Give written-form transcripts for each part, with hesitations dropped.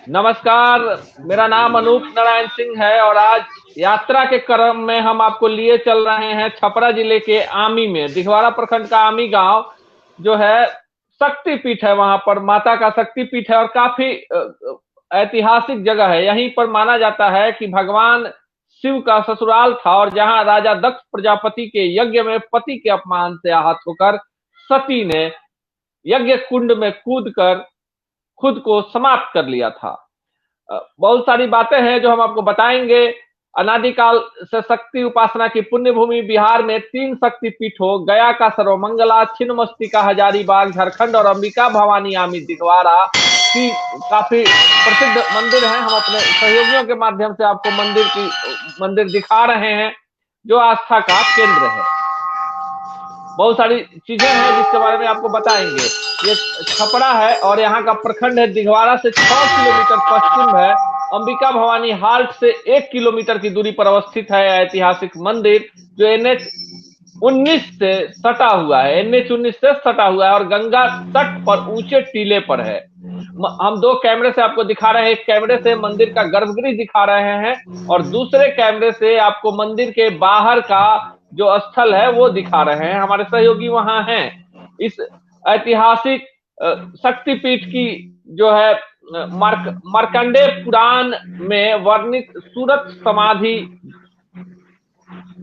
नमस्कार। मेरा नाम अनूप नारायण सिंह है और आज यात्रा के क्रम में हम आपको लिए चल रहे हैं छपरा जिले के आमी में। दिघवाड़ा प्रखंड का आमी गांव जो है शक्तिपीठ है, वहां पर माता का शक्तिपीठ है और काफी ऐतिहासिक जगह है। यहीं पर माना जाता है कि भगवान शिव का ससुराल था और जहां राजा दक्ष प्रजापति के यज्ञ में पति के अपमान से आहत होकर सती ने यज्ञ कुंड में कूदकर खुद को समाप्त कर लिया था। बहुत सारी बातें हैं जो हम आपको बताएंगे। अनादिकाल से शक्ति उपासना की पुण्य भूमि बिहार में 3 शक्ति पीठों गया का सर्वमंगला, छिन्नमस्तिका हजारीबाग झारखंड और अंबिका भवानी आमी दिघवाड़ा की काफी प्रसिद्ध मंदिर हैं। हम अपने सहयोगियों के माध्यम से आपको मंदिर दिखा रहे हैं जो आस्था का केंद्र है। बहुत सारी चीजें हैं जिसके बारे में आपको बताएंगे। ये छपरा है और यहाँ का प्रखंड है। दिघवाड़ा से 6 किलोमीटर पश्चिम है। अंबिका भवानी हाल्ट से 1 किलोमीटर की दूरी पर अवस्थित है ऐतिहासिक मंदिर जो एनएच 19 से सटा हुआ है। एनएच 19 से सटा हुआ है और गंगा तट पर ऊंचे टीले पर है। हम 2 कैमरे से आपको दिखा रहे हैं। एक कैमरे से मंदिर का गर्भगृह दिखा रहे हैं और दूसरे कैमरे से आपको मंदिर के बाहर का जो स्थल है वो दिखा रहे हैं। हमारे सहयोगी वहां हैं। इस ऐतिहासिक शक्तिपीठ की जो है मार्कंडेय पुराण में वर्णित सूरत समाधि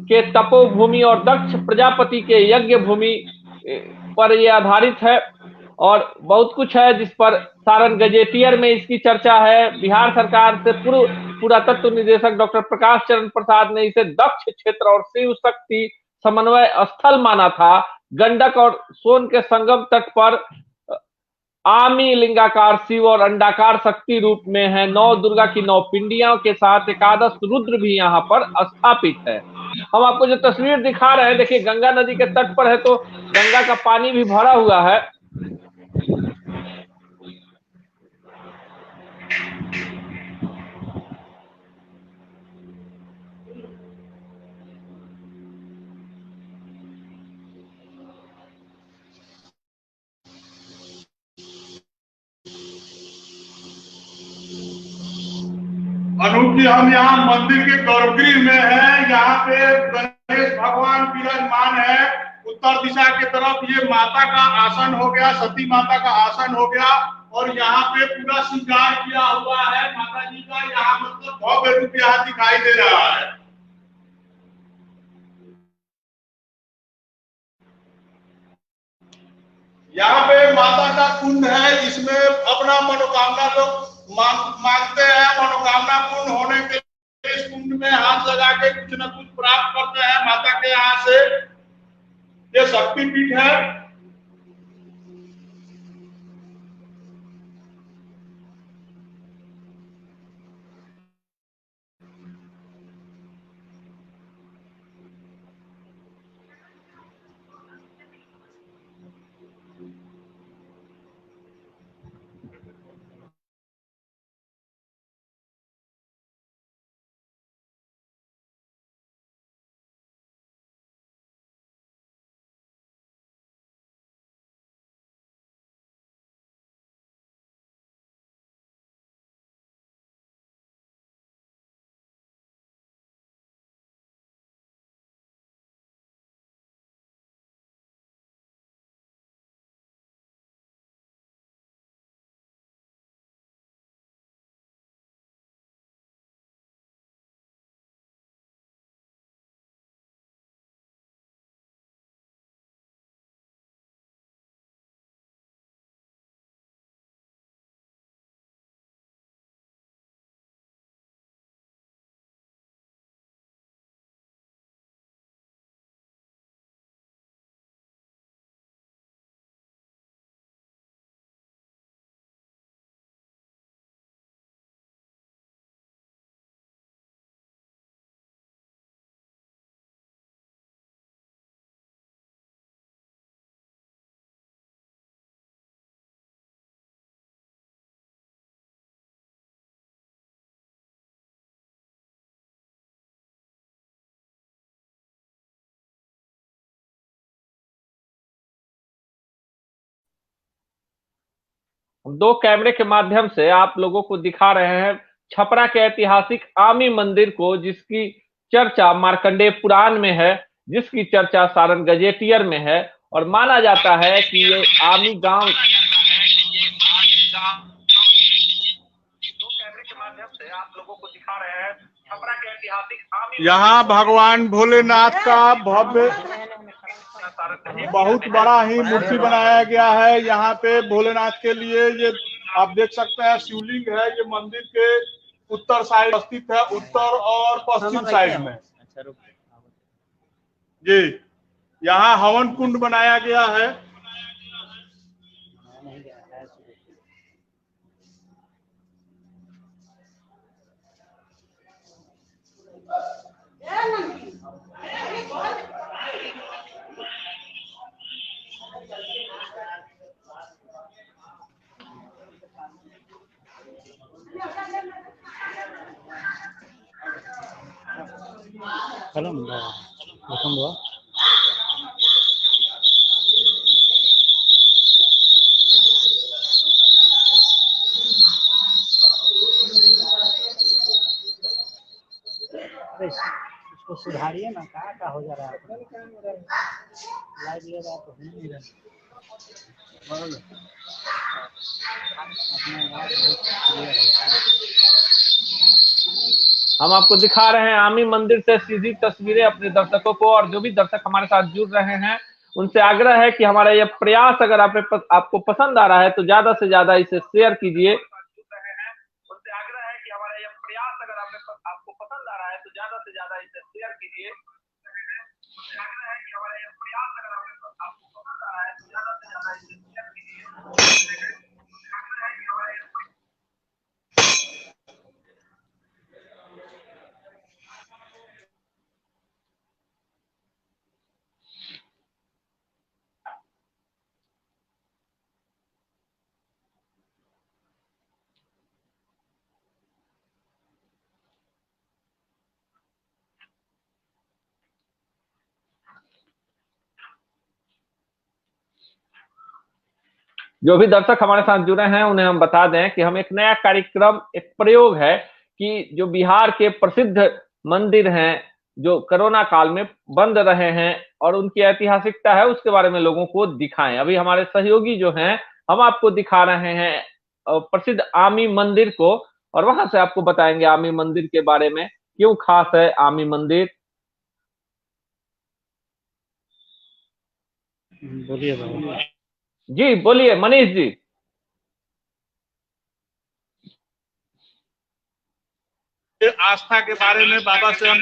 के तपोभूमि और दक्ष प्रजापति के यज्ञ भूमि पर यह आधारित है और बहुत कुछ है जिस पर सारण गजेटियर में इसकी चर्चा है। बिहार सरकार से पूर्व पुरातत्व निदेशक डॉक्टर प्रकाश चरण प्रसाद ने इसे दक्ष क्षेत्र और शिव शक्ति समन्वय स्थल माना था। गंडक और सोन के संगम तट पर आमी लिंगाकार शिव और अंडाकार शक्ति रूप में है। 9 दुर्गा की 9 पिंडियों के साथ एकादश रुद्र भी यहाँ पर स्थापित है। हम आपको जो तस्वीर दिखा रहे हैं, देखिए गंगा नदी के तट पर है तो गंगा का पानी भी भरा हुआ है। अनूप जी, हम यहाँ मंदिर के गर्भगृह में हैं। यहाँ पे गणेश भगवान विराजमान है। उत्तर दिशा की तरफ ये माता का आसन हो गया, सती माता का आसन हो गया और यहाँ पे पूरा श्रृंगार किया हुआ है माता जी का। यहाँ मतलब भव्य रूप यहाँ दिखाई दे रहा है। यहाँ पे माता का कुंड है, इसमें अपना मनोकामना लोग मांगते हैं। मनोकामना पूर्ण होने के लिए इस कुंड में हाथ लगा के कुछ न कुछ प्राप्त करते हैं माता के यहाँ से। ये शक्तिपीठ है। हम 2 कैमरे के माध्यम से आप लोगों को दिखा रहे हैं छपरा के ऐतिहासिक आमी मंदिर को, जिसकी चर्चा मार्कंडेय पुराण में है, जिसकी चर्चा सारण गजेटियर में है, और माना जाता है कि ये आमी गांव आप लोगों को दिखा रहे हैं छपरा के ऐतिहासिक आमी। यहाँ भगवान भोलेनाथ का भव्य बहुत बड़ा ही मूर्ति बनाया गया है। यहाँ पे भोलेनाथ के लिए ये आप देख सकते हैं शिवलिंग है। ये मंदिर के उत्तर साइड स्थित है, उत्तर और पश्चिम साइड में जी। यहाँ हवन कुंड बनाया गया है। इसको सुधारिए ना, क्या हो जा रहा है लाइव ये बात हो नहीं रहा। हम आपको दिखा रहे हैं आमी मंदिर से सीधी तस्वीरें अपने दर्शकों को, और जो भी दर्शक हमारे साथ जुड़ रहे हैं उनसे आग्रह है कि हमारा यह प्रयास अगर आपको पसंद आ रहा है तो ज्यादा से ज्यादा इसे शेयर कीजिए। उनसे आग्रह है कि हमारा यह प्रयास अगर आपको पसंद आ रहा है तो ज्यादा से ज्यादा इसे शेयर कीजिए। आग्रह है कि हमारा यह प्रयास अगर आपको पसंद आ रहा है तो ज्यादा से ज्यादा इसे शेयर कीजिए। जो भी दर्शक हमारे साथ जुड़े हैं उन्हें हम बता दें कि हम एक नया कार्यक्रम, एक प्रयोग है कि जो बिहार के प्रसिद्ध मंदिर हैं जो कोरोना काल में बंद रहे हैं और उनकी ऐतिहासिकता है उसके बारे में लोगों को दिखाएं। अभी हमारे सहयोगी जो हैं हम आपको दिखा रहे हैं प्रसिद्ध आमी मंदिर को, और वहां से आपको बताएंगे आमी मंदिर के बारे में, क्यों खास है आमी मंदिर। बोलिए बाबा। जी बोलिए मनीष जी। आस्था के बारे में बाबा से हम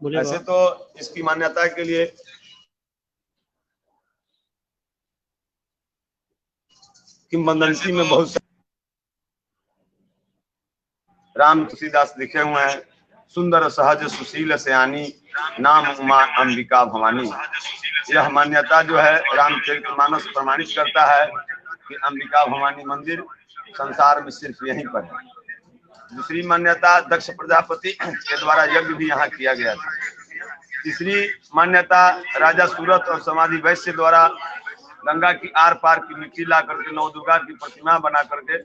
ऐसे तो इसकी मान्यता के लिए किंवदंती में बहुत राम तुलसीदास लिखे हुए हैं, सुंदर सहज सुशील सयानी नाम उमा अंबिका भवानी। यह मान्यता जो है रामचरितमानस प्रमाणित करता है कि अंबिका भवानी मंदिर संसार में सिर्फ यहीं पर है। दूसरी मान्यता दक्ष प्रजापति के द्वारा यज्ञ भी यहाँ किया गया था। तीसरी मान्यता राजा सूरत और समाधि वैश्य द्वारा गंगा की आर पार की मिट्टी ला करके नव दुर्गा की प्रतिमा बना करके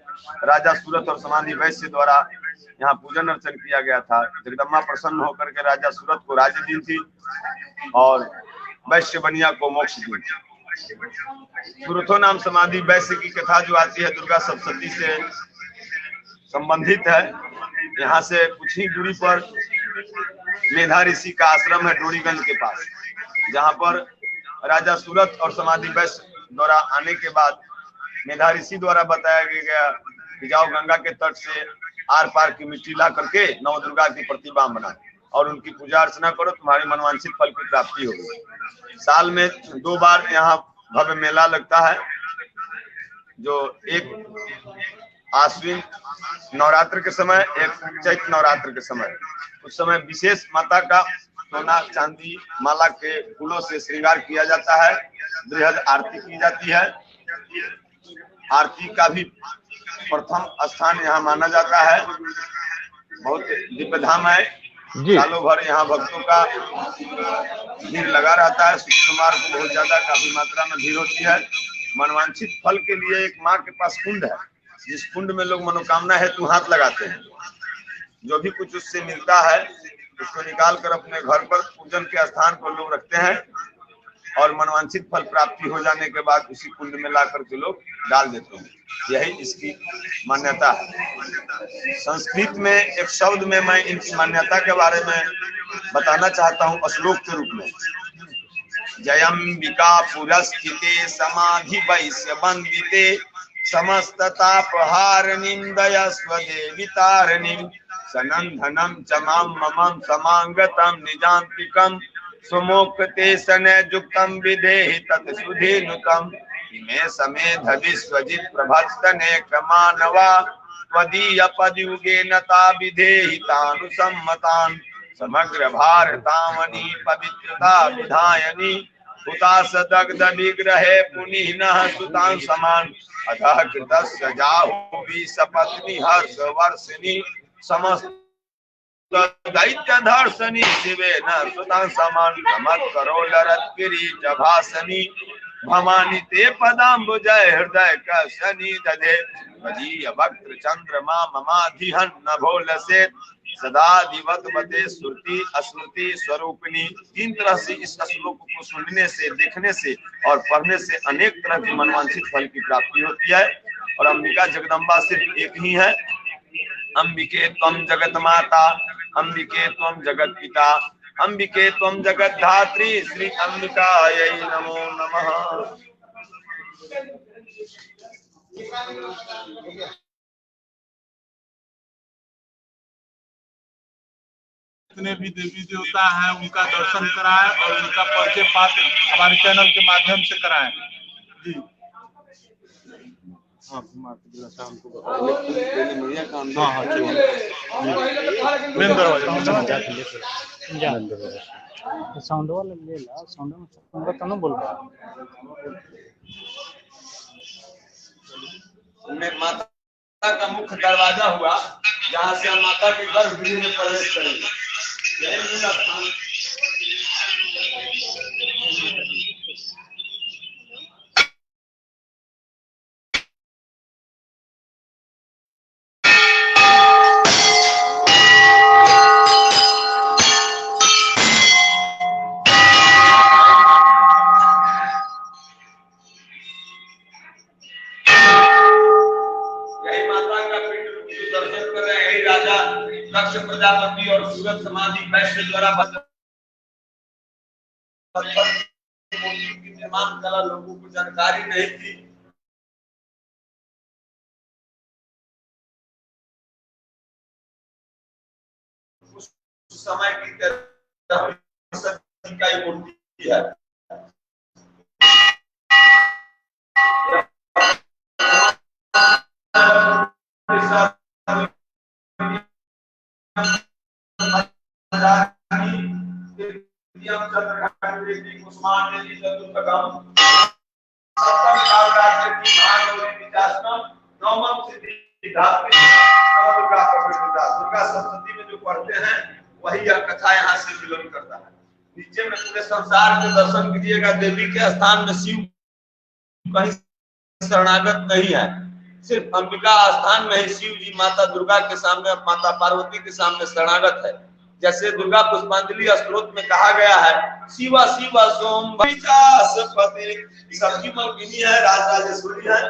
राजा सूरत और समाधि वैश्य द्वारा यहाँ पूजन अर्चन किया गया था। जगदम्बा प्रसन्न होकर के राजा सूरत को राज्य दी थी और वैश्य बनिया को मोक्ष दी थी। सूरथो नाम समाधि वैश्य की कथा जो आती है दुर्गा सप्तशती से संबंधित है। यहाँ से कुछ ही दूरी पर मेधा ऋषि का आश्रम है डोरीगंज के पास, जहाँ पर राजा सूरत और समाधि वैश्य द्वारा आने के बाद मेधा ऋषि द्वारा बताया गया कि जाओ गंगा के तट से आर पार की मिट्टी ला करके नव दुर्गा की प्रतिमा बना और उनकी पूजा अर्चना करो, तुम्हारी मनवांछित फल की प्राप्ति होगी। साल में 2 बार यहाँ भव्य मेला लगता है, जो एक आश्विन नवरात्र के समय, एक चैत्र नवरात्र के समय। उस समय विशेष माता का सोना चांदी माला के फूलों से श्रृंगार किया जाता है। बृहद आरती की जाती है। आरती का भी प्रथम स्थान यहाँ माना जाता है। बहुत दिव्य धाम है। सालों भर यहाँ भक्तों का भीड़ लगा रहता है। शुक्रवार को बहुत ज्यादा काफी मात्रा में भीड़ होती है। मनवांछित फल के लिए एक माँ के पास कुंड है, जिस कुंड में लोग मनोकामना हेतु हाथ लगाते हैं। जो भी कुछ उससे मिलता है उसको निकाल कर अपने घर पर पूजन के स्थान पर लोग रखते हैं और मनवांछित फल प्राप्ति हो जाने के बाद उसी कुंड में ला करके लोग डाल देते हैं। यही इसकी मान्यता है। संस्कृत में एक शब्द में मैं इनकी मान्यता के बारे में बताना चाहता हूँ श्लोक के रूप में। जयंबिका पुरस्थिते समाधि वैश्य वंदिते समस्त तापहारिणीं दयस्व देवी तारिणीं सनंदनम च माम ममं समांगतम निजांतिकम सुमोक्ते सनयुक्तम विधेहि तत्सुधेनुतम इमे समेध विश्वजित प्रभस्तने क्रमानवा त्वदीय पदयुगे नता विधेहि तानुसम्मतान् समग्र भारतावनी पवित्रता विधायनी हुतास दग्ध विग्रहे पुनिः सुतां समान अतः कृतस्य जाह्नवी सपत्नी हर्ष वर्षिणी समस्त दैत्य धर्षणी शिवे न सुतां समान समत्करोलरत्किरीट भासनी भवानी ते पदाम्बुजय हृदय कशनी दधे मदीय वक्त्र चंद्रमा ममाधिहन न भोलसे सदा दिवतवते श्रुति अस्मृति स्वरूपिणी। तीन तरह से इस श्लोक को सुनने से, देखने से और पढ़ने से अनेक तरह की मनवांछित फल की प्राप्ति होती है। और अंबिका जगदम्बा सिर्फ एक ही है। अंबिके त्वं जगत माता, अंबिके त्वं जगत पिता, अंबिके त्वं जगत धात्री, श्री अंबिकायै नमो नमः। जितने भी देवी देवता हैं उनका दर्शन कराएं और उनका परिचय पात्र हमारे चैनल के माध्यम से कराएं। जी हाँ, मेन दरवाजा साउंड वाला ले ला, साउंड में तो ना बोल रहा। माता का मुख्य दरवाजा हुआ जहाँ से हम माता के गर्भगृह में प्रवेश करेंगे। प्रजापति और सूरत समाधि वैश्य द्वारा निर्माण कला लोगों को जानकारी नहीं थी। उस समय की मूर्ति है। दुर्गा सप्तशती में जो पढ़ते हैं वही यह कथा यहाँ से विलंब करता है। नीचे में पूरे संसार के दर्शन कीजिएगा। देवी के स्थान में शिव कहीं शरणागत नहीं है। सिर्फ अंबिका स्थान में ही शिव जी माता दुर्गा के सामने, माता पार्वती के सामने शरणागत है। जैसे दुर्गा पुष्पांजलि स्तोत्र में कहा गया है, शिवा शिवा सोम सबकी मलकिनी है, राजराजेश्वरी है।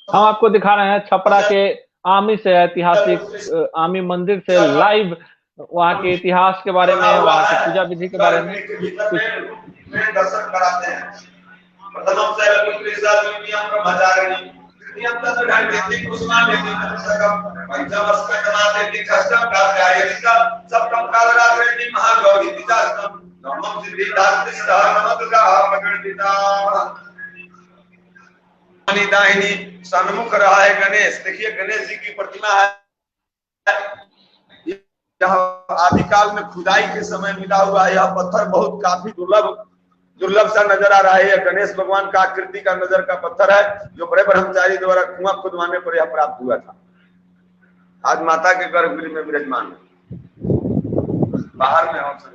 हम आपको दिखा रहे हैं छपरा के आमी से, ऐतिहासिक आमी मंदिर से लाइव वहाँ के इतिहास के बारे में, वहाँ की पूजा विधि के बारे में कुछ दर्शन कराते हैं। नमः सिद्धिदात्रिष्ठा नमः दुर्गा प्रकृतिता दाहिनी सन्मुख रहा है गणेश। देखिए गणेश जी की प्रतिमा है, यह आदिकाल में खुदाई के समय मिला हुआ है। यह पत्थर बहुत काफी दुर्लभ सा नजर आ रहा है। यह गणेश भगवान का आकृति का नजर का पत्थर है, जो बड़े ब्रह्मचारी द्वारा कुआं खुदवाने पर यह प्राप्त हुआ था। आज माता के गर्भगृह में विराजमान है, बाहर में हो सकते।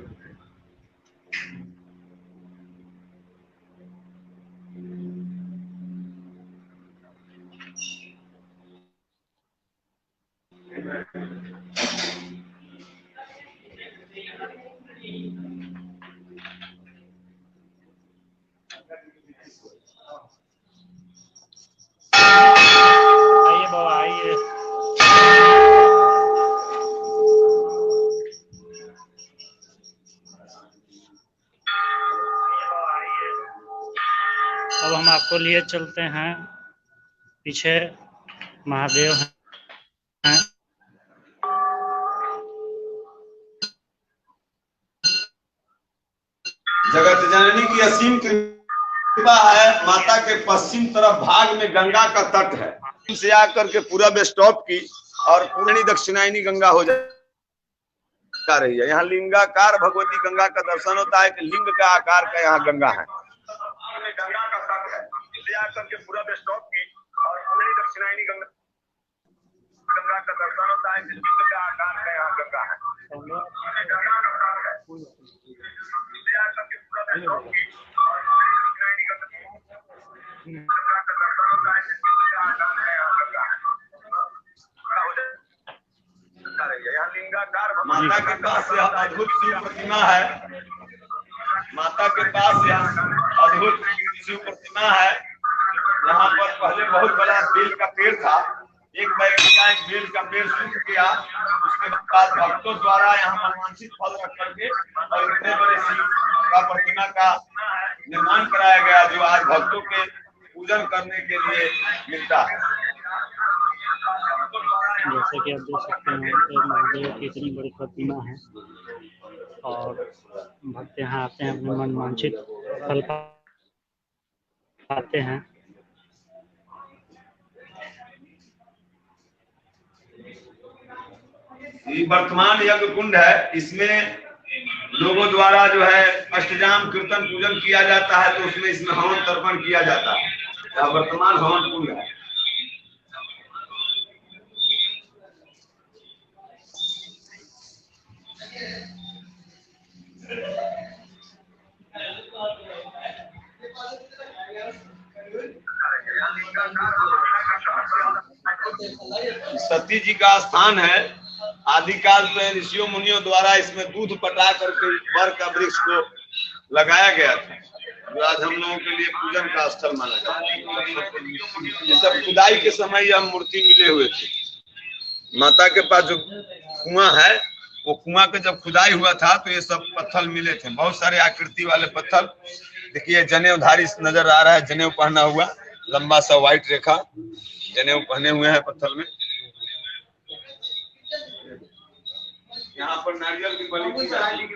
आइए बाबा आइए। अब हम आपको लिए चलते हैं, पीछे महादेव हैं। जगत जननी की असीम कृपा है। माता के पश्चिम तरफ भाग में गंगा का तट है, से आकर के पूरा स्टॉप की और पूर्णी दक्षिणायनी गंगा हो जा रही है। यहाँ लिंगाकार भगवती गंगा का दर्शन होता है कि लिंग का आकार का यहाँ गंगा है। गंगा का तट है, से आकर के पूरा स्टॉप की और पूर्णी दक्षिणायनी गंगा का दर्शन होता है कि लिंग का आकार का यहाँ गंगा है। माता के पास यह अद्भुत शिव प्रतिमा है। माता के पास यह अद्भुत शिव प्रतिमा है। यहाँ पर पहले बहुत बड़ा बेल का पेड़ था। एक बेल का पेड़ सूख गया, उसके बाद भक्तों द्वारा यहाँ मनवांछित फल रख करके और इतने बड़े शिव का प्रतिमा का निर्माण कराया गया, जो आज भक्तों के पूजन करने के लिए मिलता है। जैसे कि आप देख सकते हैं कि महादेव की इतनी बड़ी प्रतिमा है और भक्त यहाँ आते हैं, अपने मन वांछित फल पाते हैं। ये वर्तमान यज्ञ कुंड है, इसमें लोगों द्वारा जो है अष्टजाम कीर्तन पूजन किया जाता है, तो उसमें इसमें हवन तर्पण किया जाता है। यह वर्तमान हवन कुंड है। सती जी का स्थान है। आदिकाल में ऋषियों मुनियों द्वारा इसमें दूध पटा करके वर का वृक्ष को लगाया गया था, जो आज हम लोगों के लिए पूजन का स्थल माना जाता है। ये सब खुदाई के समय यह मूर्ति मिले हुए थे। माता के पास जो कुआं है, वो कुआं के जब खुदाई हुआ था तो ये सब पत्थर मिले थे, बहुत सारे आकृति वाले पत्थर। देखिए जनेऊधारी नजर आ रहा है, जनेऊ पहना हुआ, लंबा सा व्हाइट रेखा जनेऊ पहने हुए हैं पत्थर में। यहाँ पर नारियल की बलि की जाती है।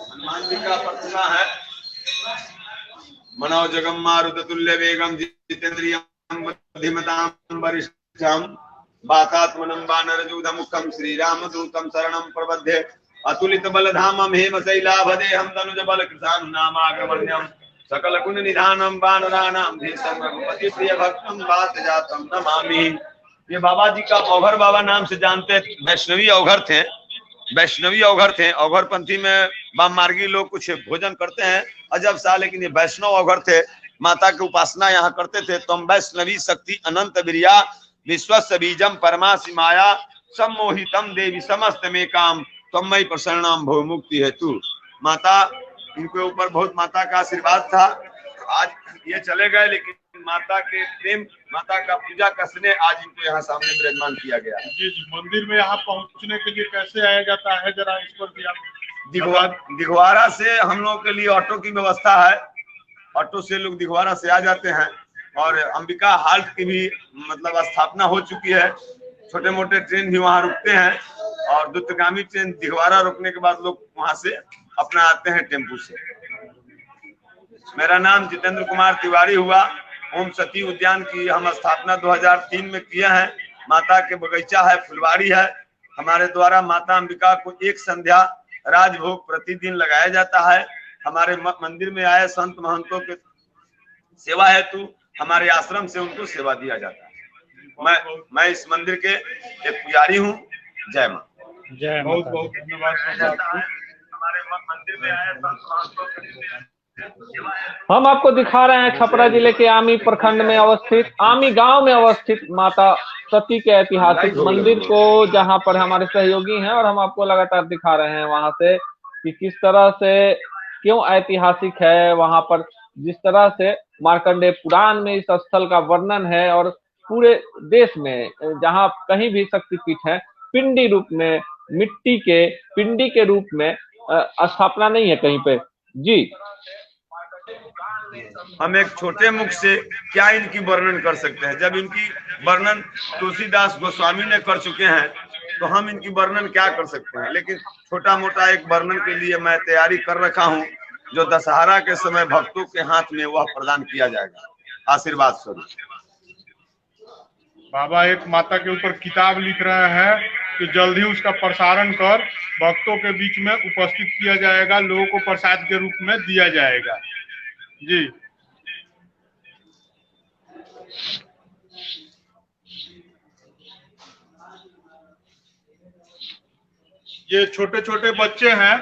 हनुमान जी का प्रतिमा है। मनौ जगम मारुत तुल्य वेगम जितेन्द्रियम बुद्धिमतां वरिष्ठम वातात्मनं वानरजूध मुखम श्रीराम दूतम शरणं प्रपद्ये अतुलित बलधामं हेमशैलाभदेहं तनुज बल कृतानुनामाग्रमण्यं सकल गुण निधानम वानराणां धीशं रघुपति प्रिय भक्तं वातजातं नमामि। ये बाबा जी का औघर बाबा नाम से जानते, वैष्णवी औघर थे। वैष्णवी औघर थे। औघर पंथी में वाममार्गी लोग कुछ भोजन करते हैं अजब सा, लेकिन ये वैष्णव औघर थे। माता की उपासना यहाँ करते थे। तम वैष्णवी शक्ति अनंत वीर्या विश्वस्य बीजम परमासि माया सम्मोहितम देवी समस्त में काम तमय प्रसन्नम भव मुक्ति हेतु। माता, इनके ऊपर बहुत माता का आशीर्वाद था। आज ये चले गए, लेकिन माता के प्रेम, माता का पूजा का स्नेह आज इनको यहाँ सामने विराजमान किया गया है। जी जी, मंदिर में यहाँ पहुँचने के लिए कैसे आया जाता है, जरा इस पर भी आप। दिघवारा से हम लोग के लिए ऑटो की व्यवस्था है। ऑटो से लोग दिघवारा से आ जाते हैं और अंबिका हाल्ट की भी मतलब स्थापना हो चुकी है। छोटे मोटे ट्रेन भी वहाँ रुकते हैं, और द्रुतगामी ट्रेन दिघवारा रुकने के बाद लोग वहाँ से अपना आते हैं टेम्पू से। मेरा नाम जितेंद्र कुमार तिवारी हुआ। ओम सती उद्यान की हम स्थापना 2003 में किए हैं। माता के बगीचा है, फुलवारी है। हमारे द्वारा माता अंबिका को एक संध्या राजभोग प्रतिदिन लगाया जाता है। हमारे मंदिर में आए संत महंतों के सेवा हेतु हमारे आश्रम से उनको सेवा दिया जाता है। मैं इस मंदिर के एक पुजारी हूँ। जय माँ। जय बहुत बहुत धन्यवाद। हमारे मंदिर में आए संत महंतों के हम आपको दिखा रहे हैं छपरा जिले के आमी प्रखंड में अवस्थित, आमी गांव में अवस्थित माता सती के ऐतिहासिक मंदिर को, जहां पर हमारे सहयोगी हैं और हम आपको लगातार दिखा रहे हैं वहां से कि किस तरह से, क्यों ऐतिहासिक है। वहां पर जिस तरह से मार्कंडेय पुराण में इस स्थल का वर्णन है, और पूरे देश में जहां कहीं भी शक्तिपीठ है, पिंडी रूप में, मिट्टी के पिंडी के रूप में स्थापना नहीं है कहीं पे। जी, हम एक छोटे मुख से क्या इनकी वर्णन कर सकते हैं, जब इनकी वर्णन तुलसीदास गोस्वामी ने कर चुके हैं तो हम इनकी वर्णन क्या कर सकते हैं। लेकिन छोटा मोटा एक वर्णन के लिए मैं तैयारी कर रखा हूं, जो दशहरा के समय भक्तों के हाथ में वह प्रदान किया जाएगा आशीर्वाद स्वरूप। बाबा एक माता के ऊपर किताब लिख रहे हैं कि जल्द ही उसका प्रसारण कर भक्तों के बीच में उपस्थित किया जाएगा, लोगों को प्रसाद के रूप में दिया जाएगा। जी, ये छोटे छोटे बच्चे हैं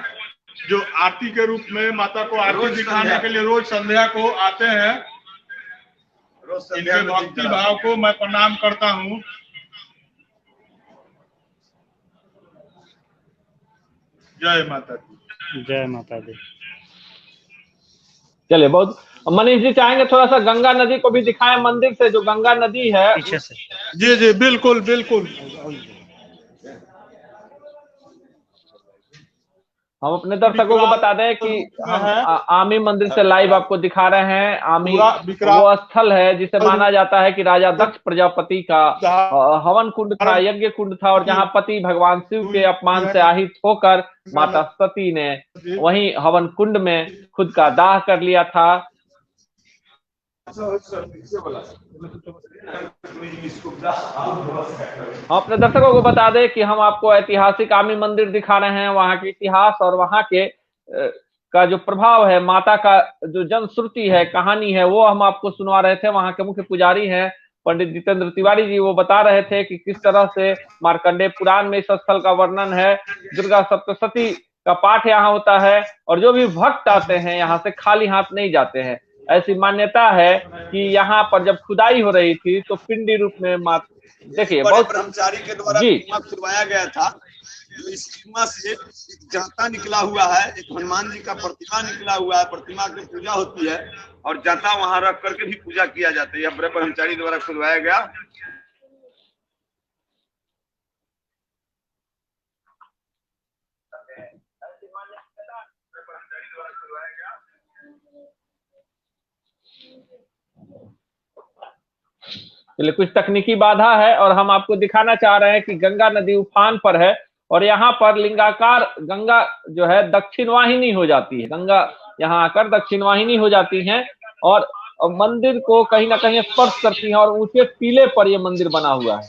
जो आरती के रूप में माता को आरती दिखाने के लिए रोज संध्या को आते हैं। इनके भक्ति भाव को मैं प्रणाम करता हूँ। जय माता दी। जय माता दी। चलिए, बहुत मनीष जी चाहेंगे थोड़ा सा गंगा नदी को भी दिखाएं, मंदिर से जो गंगा नदी है पीछे से। जी जी, बिल्कुल बिल्कुल। हम अपने दर्शकों को बता दें कि हम आमी मंदिर से लाइव आपको दिखा रहे हैं। आमी वो स्थल है जिसे माना जाता है कि राजा दक्ष प्रजापति का हवन कुंड था, यज्ञ कुंड था, और जहां पति भगवान शिव के अपमान से आहित होकर माता सती ने वहीं हवन कुंड में खुद का दाह कर लिया था। हम अपने दर्शकों को बता दें कि हम आपको ऐतिहासिक आमी मंदिर दिखा रहे हैं, वहां के इतिहास और वहां के का जो प्रभाव है, माता का जो जनश्रुति है, कहानी है, वो हम आपको सुनवा रहे थे। वहां के मुख्य पुजारी हैं पंडित जितेंद्र तिवारी जी, वो बता रहे थे कि किस तरह से मार्कंडेय पुराण में इस स्थल का वर्णन है। दुर्गा सप्तशती का पाठ यहाँ होता है, और जो भी भक्त आते हैं यहाँ से खाली हाथ नहीं जाते हैं। ऐसी मान्यता है कि यहाँ पर जब खुदाई हो रही थी तो पिंडी रूप में देखिए बहुत ब्रह्मचारी के द्वारा खुदवाया गया था। इस कुआं से एक जाता निकला हुआ है, एक हनुमान जी का प्रतिमा निकला हुआ है, प्रतिमा की पूजा होती है और जाता वहां रख करके भी पूजा किया जाता है। यह ब्रह्मचारी द्वारा खुदवाया गया। चलिए, कुछ तकनीकी बाधा है और हम आपको दिखाना चाह रहे हैं कि गंगा नदी उफान पर है, और यहाँ पर लिंगाकार गंगा जो है दक्षिण वाहिनी हो जाती है। गंगा यहाँ आकर दक्षिण वाहिनी हो जाती है और मंदिर को कहीं ना कहीं स्पर्श करती है, और ऊंचे टीले पर यह मंदिर बना हुआ है।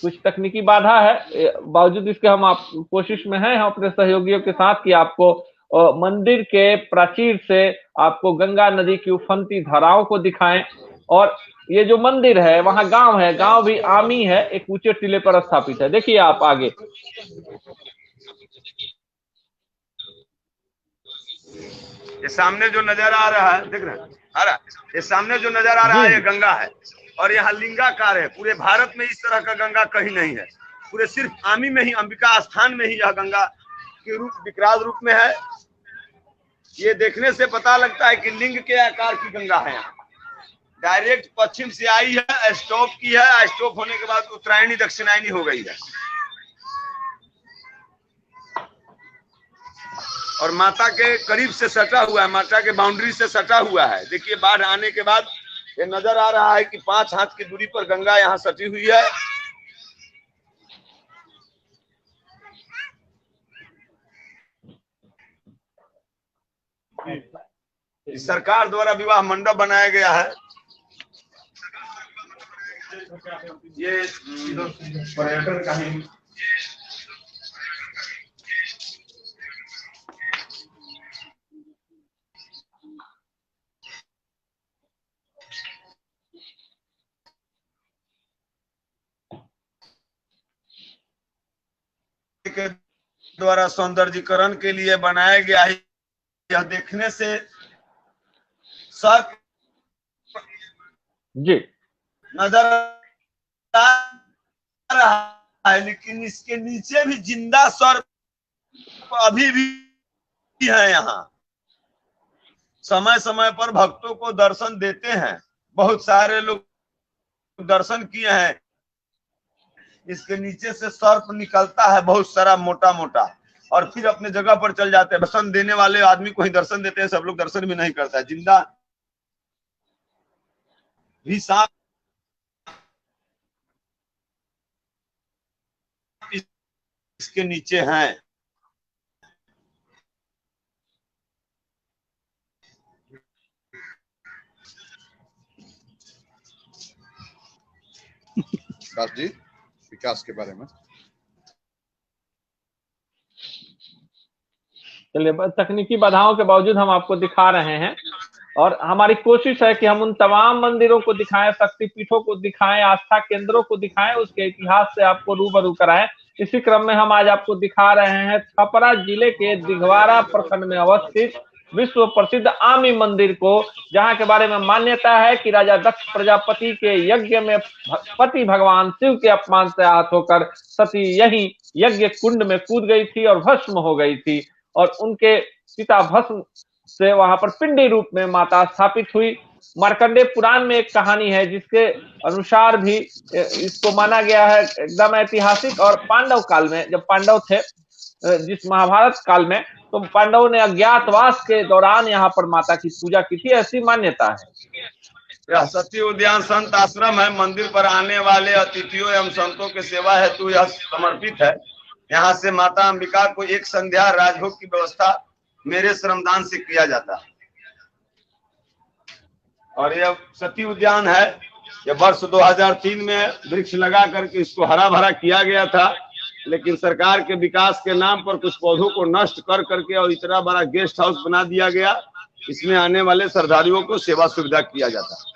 कुछ तकनीकी बाधा है, बावजूद इसके हम आप कोशिश में हैं, हम अपने सहयोगियों के साथ कि आपको मंदिर के प्राचीर से आपको गंगा नदी की उफनती धाराओं को दिखाएं। और ये जो मंदिर है वहां गांव है, गांव भी आमी है, एक ऊंचे टीले पर स्थापित है। देखिए आप आगे, ये सामने जो नजर आ रहा है, देख रहे हैं, ये सामने जो नजर आ रहा है ये गंगा है, और यहाँ लिंगाकार है। पूरे भारत में इस तरह का गंगा कहीं नहीं है। पूरे सिर्फ आमी में ही, अंबिका स्थान में ही यह गंगा के रूप विकराल रूप में है। ये देखने से पता लगता है कि लिंग के आकार की गंगा है। यहाँ डायरेक्ट पश्चिम से आई है, स्टॉप की है, स्टॉप होने के बाद उत्तरायणी दक्षिणायनी हो गई है। और माता के करीब से सटा हुआ है, माता के बाउंड्री से सटा हुआ है। देखिए बाढ़ आने के बाद ये नजर आ रहा है कि 5 हाथ की दूरी पर गंगा यहाँ सटी हुई है। सरकार द्वारा विवाह मंडप बनाया गया है। ये पर्यटन का ही के द्वारा सौंदर्यीकरण के लिए बनाया गया है। यह देखने से सब जी नजर आ रहा है, लेकिन इसके नीचे भी जिंदा सर्प अभी भी है। यहाँ समय समय पर भक्तों को दर्शन देते हैं। बहुत सारे लोग दर्शन किए हैं। इसके नीचे से सर्प निकलता है बहुत सारा मोटा मोटा, और फिर अपने जगह पर चल जाते हैं। दर्शन देने वाले आदमी को ही दर्शन देते हैं, सब लोग दर्शन भी नहीं करता है। जिंदा भी सांप इसके नीचे हैं। विकास जी, विकास के बारे में चलिए, तकनीकी बाधाओं के बावजूद हम आपको दिखा रहे हैं, और हमारी कोशिश है कि हम उन तमाम मंदिरों को दिखाएं, शक्तिपीठों को दिखाएं, आस्था केंद्रों को दिखाएं, उसके इतिहास से आपको रूबरू कराएं। इसी क्रम में हम आज आपको दिखा रहे हैं छपरा जिले के दिघवारा प्रखंड में अवस्थित विश्व प्रसिद्ध आमी मंदिर को, जहां के बारे में मान्यता है कि राजा दक्ष प्रजापति के यज्ञ में पति भगवान शिव के अपमान से आहत होकर सती यही यज्ञ कुंड में कूद गई थी और भस्म हो गई थी, और उनके पिता भस्म से वहां पर पिंडी रूप में माता स्थापित हुई। मार्कंडेय पुराण में एक कहानी है जिसके अनुसार भी इसको माना गया है एकदम ऐतिहासिक, और पांडव काल में जब पांडव थे, जिस महाभारत काल में, तो पांडवों ने अज्ञातवास के दौरान यहाँ पर माता की पूजा की थी, ऐसी मान्यता है। यह सती उद्यान संत आश्रम है। मंदिर पर आने वाले अतिथियों एवं संतों के सेवा हेतु यह समर्पित है। यहाँ से माता अंबिका को एक संध्या राजभोग की व्यवस्था मेरे श्रमदान से किया जाता है। और यह सती उद्यान है। यह वर्ष 2003 में वृक्ष लगा करके इसको हरा भरा किया गया था, लेकिन सरकार के विकास के नाम पर कुछ पौधों को नष्ट कर करके और इतना बड़ा गेस्ट हाउस बना दिया गया। इसमें आने वाले श्रद्धालुओं को सेवा सुविधा किया जाता है।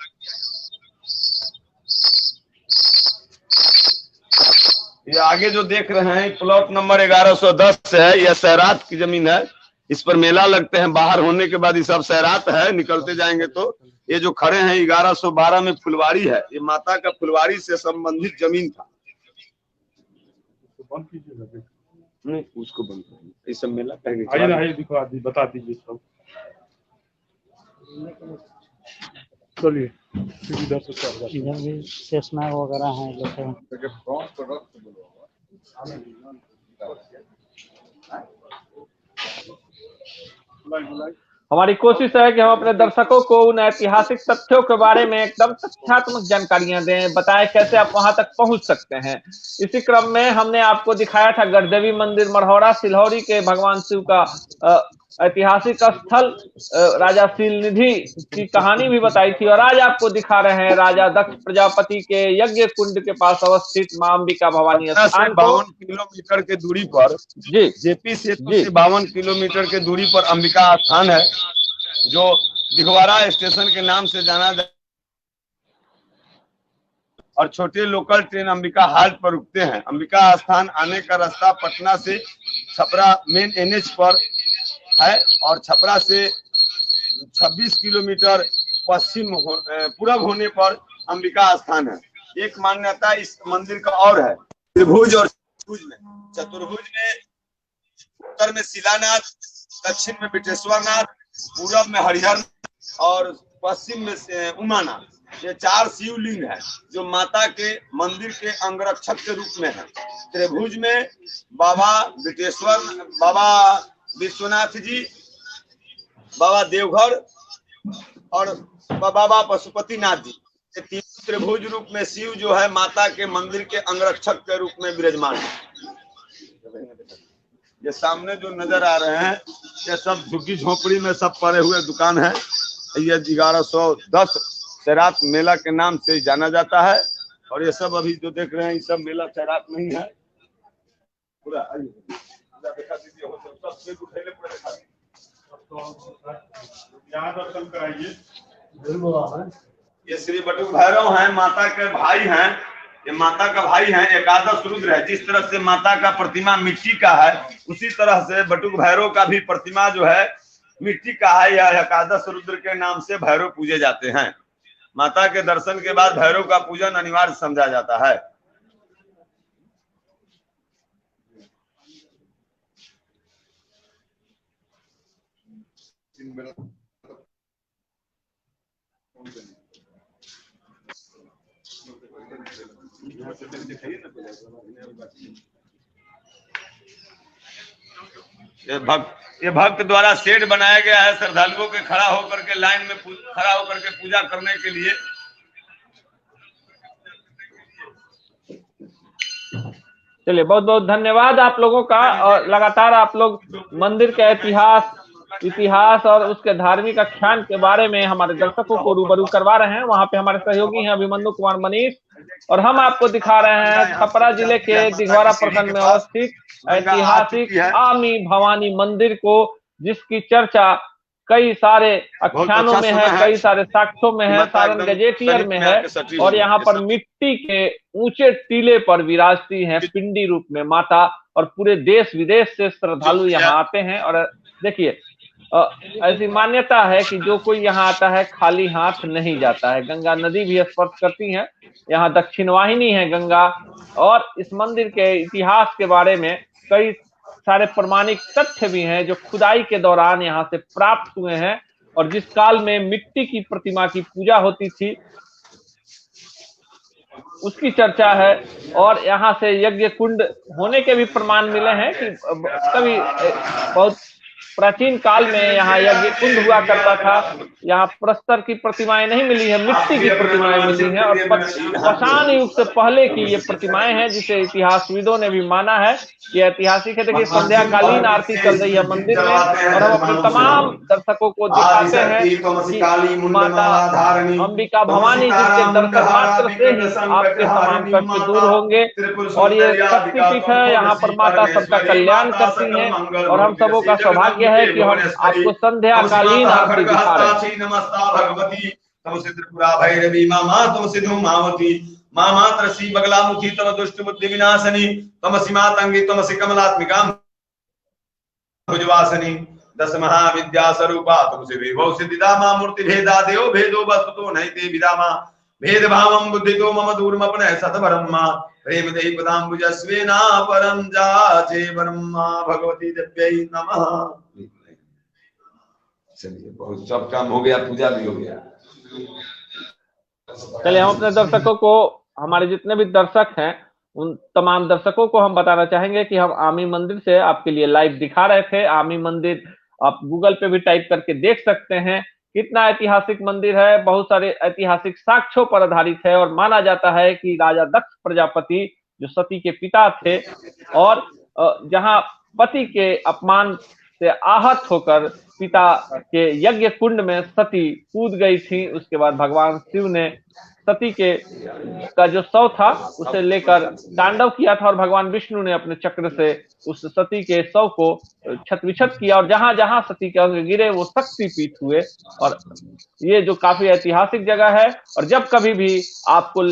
ये आगे जो देख रहे हैं प्लॉट नंबर 1110 है। यह सैरात की जमीन है। इस पर मेला लगते हैं। बाहर होने के बाद ये सब सैरात है। निकलते जाएंगे तो ये जो खड़े हैं 1112 में फुलवारी है। ये माता का फुलवारी से संबंधित जमीन था। बंद कीजिए, नहीं उसको बंद करिए। इस सब मेला कहेंगे। आइए दिखा दी, बता दीजिए सब। चलिए इधर से चल, इधर भी शेषनाग वगैरह हैं जैसे। हमारी कोशिश है कि हम अपने दर्शकों को उन ऐतिहासिक तथ्यों के बारे में एकदम तथ्यात्मक जानकारियां दें, बताएं कैसे आप वहां तक पहुंच सकते हैं। इसी क्रम में हमने आपको दिखाया था गढ़देवी मंदिर मढ़ौरा सिलौरी के भगवान शिव का ऐतिहासिक स्थल, राजा सीलनिधि की कहानी भी बताई थी, और आज आपको दिखा रहे हैं राजा दक्ष प्रजापति के यज्ञ कुंड के पास अवस्थित मां अंबिका भवानी स्थान को। 52 किलोमीटर के दूरी पर जी जेपी से 52 किलोमीटर के दूरी पर अंबिका स्थान है, जो दिघवारा स्टेशन के नाम से जाना जाता, और छोटे लोकल ट्रेन अंबिका हाल्ट पर रुकते हैं। अंबिका स्थान आने का रास्ता पटना से छपरा मेन NH पर है, और छपरा से 26 किलोमीटर पश्चिम पूरब होने पर अंबिका स्थान है। एक मान्यता इस मंदिर का और है, त्रिभुज और चतुर्भुज में। चतुर्भुज में उत्तर में शिलानाथ, दक्षिण में बिटेश्वरनाथ, पूरब में हरिहर और पश्चिम में उमानाथ। ये 4 शिवलिंग है जो माता के मंदिर के अंगरक्षक के रूप में है। त्रिभुज में बाबा बिटेश्वर, बाबा विश्वनाथ जी, बाबा देवघर और बाबा पशुपतिनाथ जी, ये तीनों त्रिभुज रूप में शिव जो है माता के मंदिर के अंगरक्षक के रूप में विराजमान है। ये सामने जो नजर आ रहे हैं ये सब झुग्गी झोपड़ी में सब पड़े हुए दुकान है। ये 1110 शराब मेला के नाम से जाना जाता है। और ये सब अभी जो देख रहे हैं ये सब मेला शराब नहीं है, पूरा देखा दीजिए हो सब से उठेले पड़े खाली। यहाँ दर्शन कराइए। ये श्री बटुक भैरव हैं, माता के भाई हैं। ये माता का भाई हैं, एकादश रुद्र है। जिस तरह से माता का प्रतिमा मिट्टी का है उसी तरह से बटुक भैरव का भी प्रतिमा जो है मिट्टी का है। या एकादश रुद्र के नाम से भैरव पूजे जाते हैं। माता के दर्शन के बाद भैरव का पूजन अनिवार्य समझा जाता है। ये भक्त द्वारा शेड बनाया गया है श्रद्धालुओं के खड़ा होकर के लाइन में खड़ा होकर के पूजा करने के लिए। चलिए, बहुत बहुत धन्यवाद आप लोगों का। और लगातार आप लोग मंदिर के इतिहास और उसके धार्मिक आख्यान के बारे में हमारे दर्शकों को रूबरू करवा रहे हैं। वहां पे हमारे सहयोगी हैं अभिमन्यु कुमार मनीष, और हम आपको दिखा रहे हैं छपरा जिले के दिघवारा प्रखंड में अवस्थित ऐतिहासिक आमी भवानी मंदिर को, जिसकी चर्चा कई सारे आख्यानों में है, कई सारे साक्ष्यों में है, सारण गजेटियर में है। और यहाँ पर मिट्टी के ऊंचे टीले पर विराजती हैं पिंडी रूप में माता, और पूरे देश विदेश से श्रद्धालु यहाँ आते हैं। और देखिए, ऐसी मान्यता है कि जो कोई यहाँ आता है खाली हाथ नहीं जाता है। गंगा नदी भी स्पर्श करती है, यहाँ दक्षिण वाहिनी है गंगा। और इस मंदिर के इतिहास के बारे में कई सारे प्रमाणिक तथ्य भी हैं जो खुदाई के दौरान यहाँ से प्राप्त हुए हैं। और जिस काल में मिट्टी की प्रतिमा की पूजा होती थी उसकी चर्चा है। और यहाँ से यज्ञ कुंड होने के भी प्रमाण मिले हैं कि कभी बहुत प्राचीन काल में यहाँ यज्ञ कुंड हुआ करता था। यहाँ प्रस्तर की प्रतिमाएं नहीं मिली है, मिट्टी की प्रतिमाएं मिली हैं। और पाषाण युग से पहले की ये प्रतिमाएं हैं, जिसे इतिहासविदों ने भी माना है कि ऐतिहासिक है। देखिए, संध्याकालीन आरती चल रही है मंदिर में, और हम अपने तमाम दर्शकों को दिखाते हैं कि माता अंबिका भवानी जी के दर्शन मात्र से ही आपके तमाम कष्ट दूर होंगे। और ये शक्तिपीठ है, यहाँ पर माता सबका कल्याण करती है। और हम सबों का सौभाग्य है कि हम आपको संध्याकालीन आरती दिखा रहे हैं। नमस्ता भगवती तमसे त्रिपुरा भैरवी मामा तमसे धूमावती मामा त्रसी बगलामुखी तम दुष्ट बुद्धि विनाशनी तमसी मातंगी तमसी कमलात्मिका भुजवासनी दस महाविद्या स्वरूपा तुमसे विभव सिद्धिदामा मूर्ति भेदा देव भेदो वस्तुतो नैते विदामा भेद भावम बुद्धितो मम दूरम अपने सतब्रह्मा प्रेम देहि पदाम्बुजस्वेना परम जाचे ब्रह्मा भगवती दिव्यै नमः। चलिए, बहुत सब काम हो गया, पूजा भी हो गया। चलिए, हम अपने दर्शकों को, हमारे जितने भी दर्शक हैं उन तमाम दर्शकों को हम बताना चाहेंगे कि हम आमी मंदिर से आपके लिए लाइव दिखा रहे थे। आमी मंदिर आप गूगल पे भी टाइप करके देख सकते हैं, कितना ऐतिहासिक मंदिर है। बहुत सारे ऐतिहासिक साक्ष्यों पर आधारित है। और माना जाता है कि राजा दक्ष प्रजापति जो सती के पिता थे, और जहां पति के अपमान से आहत होकर पिता के यज्ञ कुंड में सती कूद गई थी, उसके बाद भगवान शिव ने सती का जो शव था उसे लेकर तांडव किया था, और भगवान विष्णु ने अपने चक्र से उस सती के शव को छत-विछत किया। और जहां जहां सती के अंग गिरे वो शक्तिपीठ हुए। और ये जो काफी ऐतिहासिक जगह है। और जब कभी भी आपको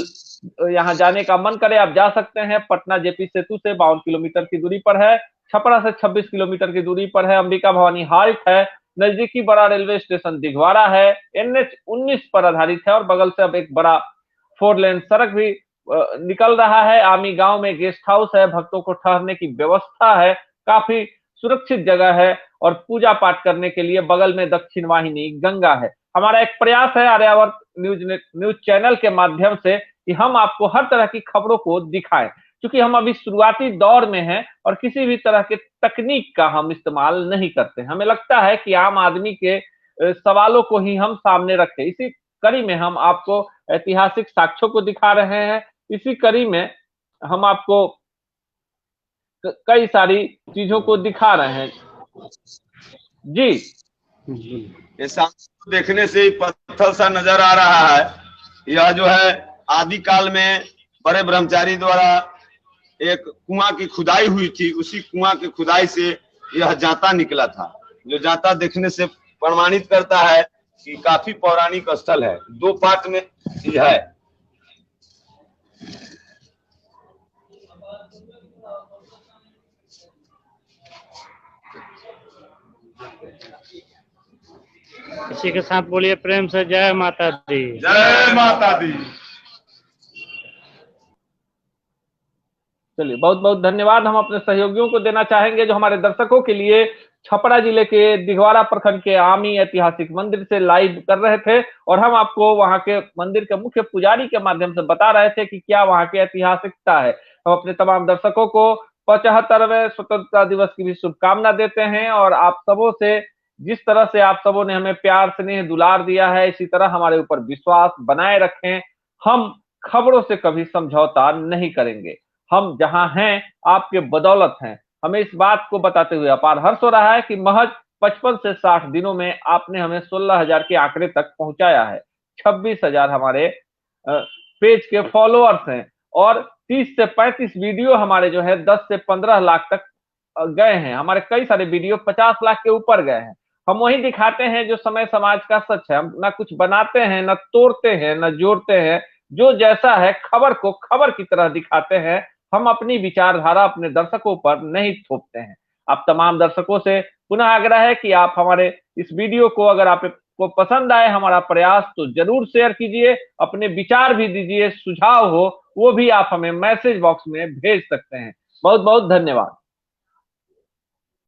यहाँ जाने का मन करे आप जा सकते हैं। पटना जेपी सेतु से 52 किलोमीटर की दूरी पर है। छपरा से 26 किलोमीटर की दूरी पर है। अंबिका भवानी हाल्ट है। नजदीकी बड़ा रेलवे स्टेशन दिघवारा है। NH 19 पर आधारित है। और बगल से अब एक बड़ा 4 लेन सड़क भी निकल रहा है। आमी गांव में गेस्ट हाउस है, भक्तों को ठहरने की व्यवस्था है, काफी सुरक्षित जगह है। और पूजा पाठ करने के लिए बगल में दक्षिण वाहिनी गंगा है। हमारा एक प्रयास है आर्यावर्त न्यूज चैनल के माध्यम से कि हम आपको हर तरह की खबरों को दिखाएं, क्योंकि हम अभी शुरुआती दौर में हैं और किसी भी तरह के तकनीक का हम इस्तेमाल नहीं करते। हमें लगता है कि आम आदमी के सवालों को ही हम सामने रखें। इसी कड़ी में हम आपको ऐतिहासिक साक्ष्यों को दिखा रहे हैं। इसी कड़ी में हम आपको कई सारी चीजों को दिखा रहे हैं। जी ये सामने देखने से ही पत्थर सा नजर आ रहा है। यह जो है आदि काल में बड़े ब्रह्मचारी द्वारा एक कुआं की खुदाई हुई थी, उसी कुआं की खुदाई से यह जाता निकला था, जो जाता देखने से प्रमाणित करता है कि काफी पौराणिक स्थल है। 2 पार्ट में यह है। इसी के साथ बोलिए प्रेम से जय माता दी। जय माता दी। चलिए, बहुत बहुत धन्यवाद हम अपने सहयोगियों को देना चाहेंगे जो हमारे दर्शकों के लिए छपरा जिले के दिघवारा प्रखंड के आमी ऐतिहासिक मंदिर से लाइव कर रहे थे, और हम आपको वहां के मंदिर के मुख्य पुजारी के माध्यम से बता रहे थे कि क्या वहां की ऐतिहासिकता है। हम अपने तमाम दर्शकों को 75वें स्वतंत्रता दिवस की भी शुभकामना देते हैं, और आप सबों से जिस तरह से आप सबों ने हमें प्यार स्नेह दुलार दिया है, इसी तरह हमारे ऊपर विश्वास बनाए रखें। हम खबरों से कभी समझौता नहीं करेंगे। हम जहां हैं आपके बदौलत हैं। हमें इस बात को बताते हुए अपार हर्ष हो रहा है कि महज 55 से 60 दिनों में आपने हमें 16,000 के आंकड़े तक पहुंचाया है। 26,000 हमारे पेज के फॉलोअर्स हैं, और 30 से 35 वीडियो हमारे जो है 10 से 15 लाख तक गए हैं। हमारे कई सारे वीडियो 50 लाख के ऊपर गए हैं। हम वही दिखाते हैं जो समय समाज का सच है। हम न कुछ बनाते हैं, न तोड़ते हैं, न जोड़ते हैं। जो जैसा है खबर को खबर की तरह दिखाते हैं। हम अपनी विचारधारा अपने दर्शकों पर नहीं थोपते हैं। आप तमाम दर्शकों से पुनः आग्रह है कि आप हमारे इस वीडियो को, अगर आपको पसंद आए हमारा प्रयास, तो जरूर शेयर कीजिए। अपने विचार भी दीजिए, सुझाव हो वो भी आप हमें मैसेज बॉक्स में भेज सकते हैं। बहुत बहुत धन्यवाद।